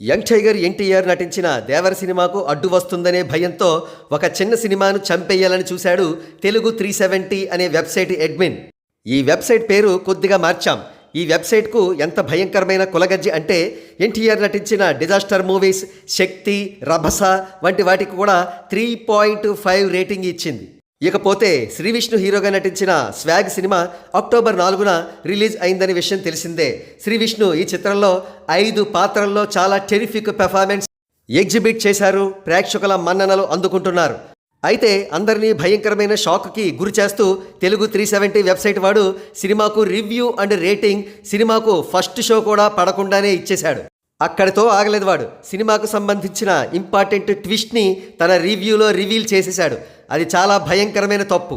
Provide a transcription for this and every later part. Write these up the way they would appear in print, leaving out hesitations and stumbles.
Young tiger NTR నటించిన దేవర సినిమాకు అడ్డు వస్తుందనే భయంతో ఒక చిన్న సినిమాను చంపేయాలని చూశాడు తెలుగు 370 అనే వెబ్సైట్ అడ్మిన్. ఈ వెబ్సైట్ పేరు కొద్దిగా మార్చాం. ఈ వెబ్సైట్కు ఎంత భయంకరమైన కులగజ్జి అంటే ఎన్టీఆర్ నటించిన డిజాస్టర్ మూవీస్ శక్తి, రభస వంటి వాటికి కూడా 3.5 రేటింగ్ ఇచ్చింది. ఇకపోతే శ్రీ విష్ణు హీరోగా నటించిన స్వాగ్ సినిమా అక్టోబర్ 4న రిలీజ్ అయిందని విషయం తెలిసిందే. శ్రీ విష్ణు ఈ చిత్రంలో 5 పాత్రల్లో చాలా టెరిఫిక్ పెర్ఫార్మెన్స్ ఎగ్జిబిట్ చేశారు. ప్రేక్షకుల మన్ననలు అందుకుంటున్నారు. అయితే అందరినీ భయంకరమైన షాక్కి గురి చేస్తూ తెలుగు 370 వెబ్సైట్ వాడు సినిమాకు రివ్యూ అండ్ రేటింగ్ సినిమాకు ఫస్ట్ షో కూడా పడకుండానే ఇచ్చేశాడు. అక్కడితో ఆగలేదు వాడు. సినిమాకు సంబంధించిన ఇంపార్టెంట్ ట్విస్ట్ని తన రివ్యూలో రివీల్ చేసేశాడు. అది చాలా భయంకరమైన తప్పు.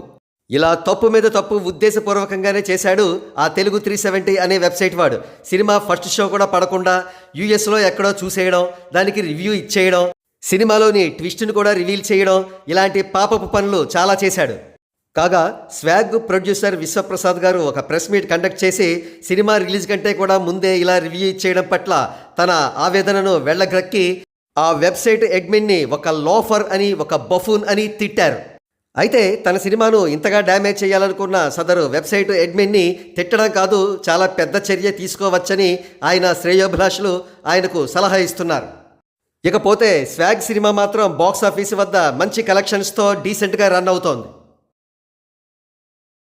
ఇలా తప్పు మీద తప్పు ఉద్దేశపూర్వకంగానే చేశాడు ఆ తెలుగు 370 అనే వెబ్సైట్ వాడు. సినిమా ఫస్ట్ షో కూడా పడకుండా యుఎస్లో ఎక్కడో చూసేయడం, దానికి రివ్యూ ఇచ్చేయడం, సినిమాలోని ట్విస్ట్ను కూడా రివీల్ చేయడం, ఇలాంటి పాపపు పనులు చాలా చేశాడు. కాగా స్వాగ్ ప్రొడ్యూసర్ విశ్వప్రసాద్ గారు ఒక ప్రెస్ మీట్ కండక్ట్ చేసి సినిమా రిలీజ్ కంటే కూడా ముందే ఇలా రివ్యూ ఇచ్చేయడం పట్ల తన ఆవేదనను వెళ్ళగ్రక్కి ఆ వెబ్సైట్ అడ్మిన్ని ఒక లోఫర్ అని, ఒక బఫూన్ అని తిట్టారు. అయితే తన సినిమాను ఇంతగా డ్యామేజ్ చేయాలనుకున్న సదరు వెబ్సైట్ అడ్మిన్ని తిట్టడం కాదు, చాలా పెద్ద చర్య తీసుకోవచ్చని ఆయన శ్రేయోభిలాషులు ఆయనకు సలహా ఇస్తున్నారు. ఇకపోతే స్వాగ్ సినిమా మాత్రం బాక్స్ ఆఫీస్ వద్ద మంచి కలెక్షన్స్తో డీసెంట్గా రన్ అవుతోంది.